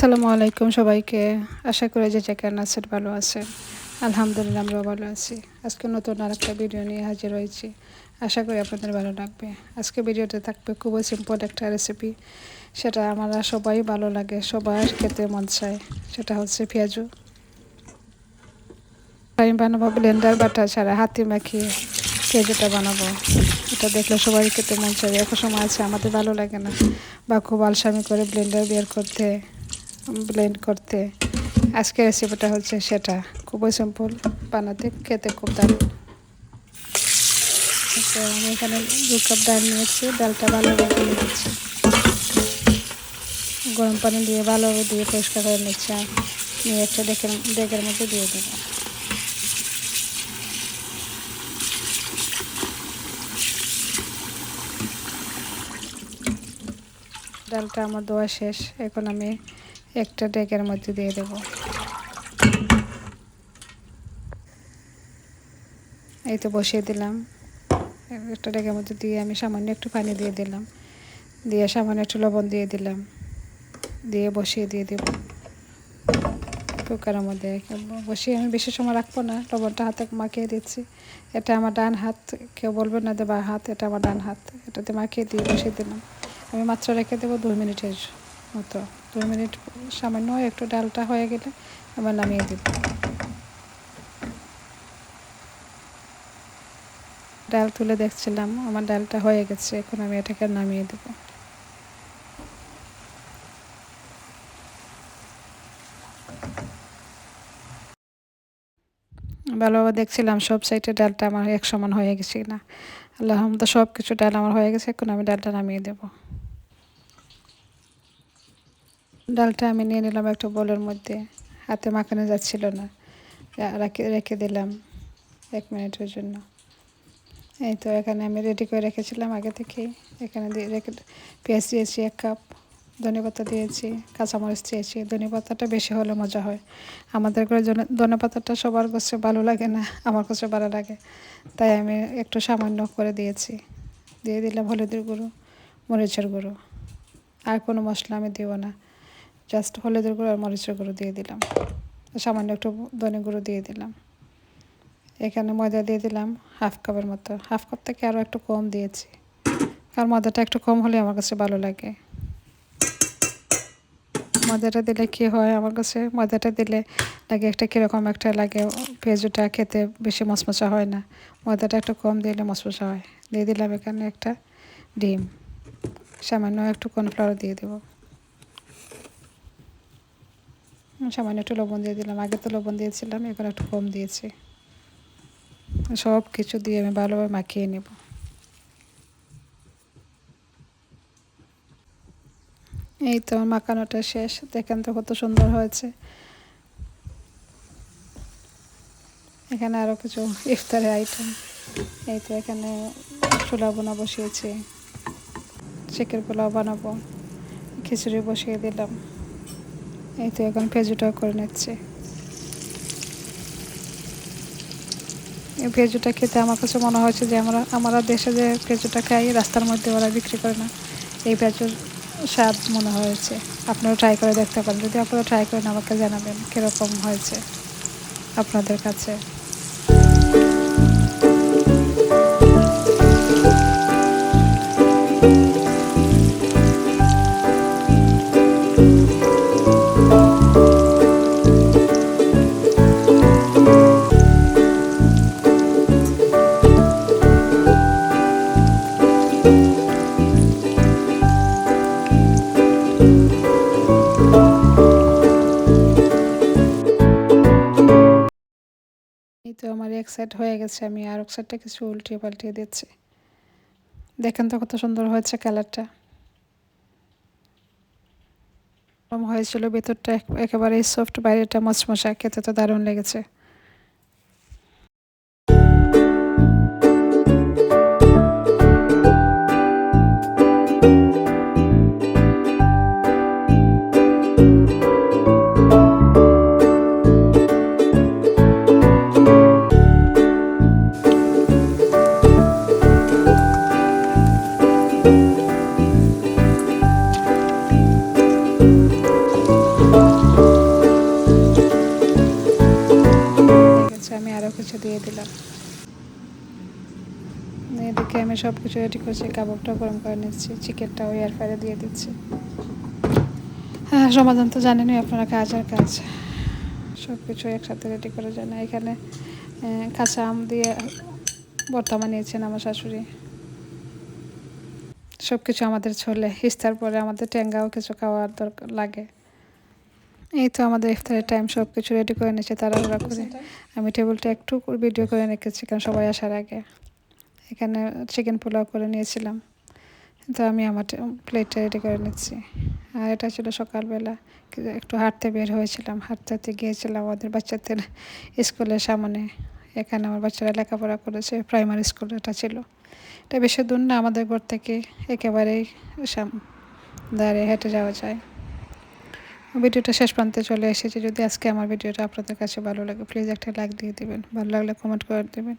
আসসালামু আলাইকুম সবাইকে। আশা করি যে যেখানে আছেন ভালো আছেন। আলহামদুলিল্লাহ আমরাও ভালো আছি। আজকে নতুন আরেকটা ভিডিও নিয়ে হাজির হয়েছি। আশা করি আপনাদের ভালো লাগবে। আজকে ভিডিওতে থাকবে খুবই সিম্পল একটা রেসিপি। সেটা আমরা সবাই ভালো লাগে, সবার খেতে মন চায়। সেটা হচ্ছে পেঁয়াজু। আমি বানাবো ব্লেন্ডার বাটা ছাড়া হাতে মাখিয়ে পেঁয়াজুটা বানাবো। এটা দেখলে সবাই খেতে মন চায়। এক সময় আছে আমাদের ভালো লাগে না, বা খুব আলসামি করে ব্লেন্ডার বের করতে, ব্লেন্ড করতে। আজকের রেসিপিটা হচ্ছে সেটা, খুবই সিম্পল, বানাতে খেতে খুব দারুণ। তো আমি এখানে 2 কাপ ডাল নিয়েছি। ডালটা ভালোভাবে ধুয়ে নিচ্ছি, গরম পানি দিয়ে ভালোভাবে দিয়ে পরিষ্কার করে নিচ্ছি। নিয়ে একটা ডেকের মধ্যে দিয়ে দেবো। ডালটা আমার ধোয়া শেষ। এখন আমি একটা ডেকের মধ্যে দিয়ে দেবো। এই তো বসিয়ে দিলাম। একটা ডেকের মধ্যে দিয়ে আমি সামান্য একটু পানি দিয়ে দিলাম, দিয়ে সামান্য একটু লবণ দিয়ে দিলাম, দিয়ে বসিয়ে দিয়ে দেব কুকারের মধ্যে। বসিয়ে আমি বেশি সময় রাখবো না, লবণটা হাতে মাখিয়ে দিচ্ছি। এটা আমার ডান হাত, কেউ বলবে না যে বা হাত, এটা আমার ডান হাত। এটাতে মাখিয়ে দিয়ে বসিয়ে দিলাম। আমি মাত্র রেখে দেবো 2 মিনিটের মতো। 2 মিনিট সামান্য একটু ডালটা হয়ে গেলে আবার নামিয়ে দেব। ডাল তুলে দেখছিলাম আমার ডালটা হয়ে গেছে। এখন আমি এটাকে নামিয়ে দেব। ভালোভাবে দেখছিলাম সব সাইডে ডালটা আমার এক সমান হয়ে গেছে না। আলহামদুলিল্লাহ সব কিছু ডাল আমার হয়ে গেছে। এখন আমি ডালটা নামিয়ে দেব। ডালটা আমি নিয়ে নিলাম একটা বোলের মধ্যে। হাতে মাখানো যাচ্ছিল না, রেখে দিলাম 1 মিনিটের জন্য। এই তো এখানে আমি রেডি করে রেখেছিলাম আগে থেকেই। এখানে দিয়ে রেখে পেঁয়াজ দিয়েছি 1 কাপ, ধনেপাতা দিয়েছি, কাঁচামরিচ দিয়েছি। ধনেপাতাটা বেশি হলে মজা হয়। আমাদের ঘরে ধনেপাতাটা সবার কাছে ভালো লাগে না, আমার কাছে ভালো লাগে, তাই আমি একটু সামান্য করে দিয়েছি। দিয়ে দিলাম হলুদের গুঁড়ো, মরিচের গুঁড়ো। আর কোনো মশলা আমি দেবো না, জাস্ট হলুদের গুঁড়ো আর মরিচের গুঁড়ো দিয়ে দিলাম। সামান্য একটু ধনে গুঁড়ো দিয়ে দিলাম। এখানে ময়দা দিয়ে দিলাম 1/2 কাপের মতো। 1/2 কাপ থেকে আরও একটু কম দিয়েছি, কারণ ময়দাটা একটু কম হলে আমার কাছে ভালো লাগে। ময়দাটা দিলে কী হয়, আমার কাছে ময়দাটা দিলে লাগে একটা কীরকম একটা লাগে, পেঁয়াজুটা খেতে বেশি মচমচা হয় না। ময়দাটা একটু কম দিলে মচমচা হয়। দিয়ে দিলাম এখানে একটা ডিম, সামান্য একটু কর্নফ্লাওয়ার দিয়ে দেবো, সামান্য একটু লবণ দিয়ে দিলাম। আগে তো লবণ দিয়েছিলাম, এখন একটু কম দিয়েছি। সব কিছু দিয়ে আমি ভালোভাবে মাখিয়ে নেব। এই তো আমার মাখানোটা শেষ। দেখেন তো কত সুন্দর হয়েছে। এখানে আরও কিছু ইফতারের আইটেম। এই তো এখানে ছোলা বোনা বসিয়েছি, চিকেন পোলাও বানাবো, খিচুড়ি বসিয়ে দিলাম। এই তো এখন পেঁয়াজুটাও করে নিচ্ছি। এই পেঁয়াজুটা খেতে আমার কাছে মনে হয়েছে যে আমরা দেশে যে পেঁয়াজুটা খাই, রাস্তার মধ্যে ওরা বিক্রি করে না, এই পেঁয়াজুর স্বাদ মনে হয়েছে। আপনারা ট্রাই করে দেখতে পারেন। যদি আপনারা ট্রাই করেন আমাকে জানাবেন কীরকম হয়েছে আপনাদের কাছে। এই তো আমার এক সাইড হয়ে গেছে, আমি আর এক সাইডটা কিছু উল্টিয়ে পাল্টিয়ে দিচ্ছি। দেখেন তো কত সুন্দর হয়েছে কালারটা। হয়েছিল ভেতরটা একেবারে সফট, বাইরেটা মচমচা, খেতে তো দারুণ লেগেছে। আমি সব কিছু রেডি করছি, কাবাবটা গরম করে নিচ্ছি, চিকেনটাও এয়ার ফ্রায়ারে দিয়ে দিচ্ছি। হ্যাঁ, রমাদান তো জানেনই আপনারা, কাজ আর কাজ, সব কিছু একসাথে রেডি করা যায় না। এখানে কাঁচা আম দিয়ে ভর্তা বানিয়েছেন আমার শাশুড়ি। সব কিছু আমাদের চলে, ইফতার পরে আমাদের ট্যাঙ্গাও কিছু খাওয়ার দরকার লাগে। এই তো আমাদের ইফতারের টাইম, সব কিছু রেডি করে নিয়েছে তাড়াহুড়া করে। আমি টেবিলটা একটু ভিডিও করে রেখেছি কারণ সবাই আসার আগে। এখানে চিকেন পোলাও করে নিয়েছিলাম, তো আমি আমার প্লেটটা রেডি করে নিচ্ছি। আর এটা ছিল সকালবেলা, একটু হাঁটতে বের হয়েছিলাম, হাঁটতে হাঁটতে গিয়েছিলাম আমাদের বাচ্চাদের স্কুলের সামনে। এখানে আমার বাচ্চারা লেখাপড়া করেছে, প্রাইমারি স্কুল এটা ছিল। এটা বেশি দূর না আমাদের ঘর থেকে, একেবারেই দাঁড়িয়ে হেঁটে যাওয়া যায়। ভিডিওটা শেষ প্রান্তে চলে এসেছে। যদি আজকে আমার ভিডিওটা আপনাদের কাছে ভালো লাগে, প্লিজ একটা লাইক দিয়ে দেবেন, ভালো লাগলে কমেন্ট করে দেবেন।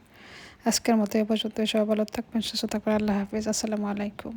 আজকের মতো এ পর্যন্ত, সবাই ভালো থাকবেন, সুস্থ থাকবেন। আল্লাহ হাফিজ, আসসালামু আলাইকুম।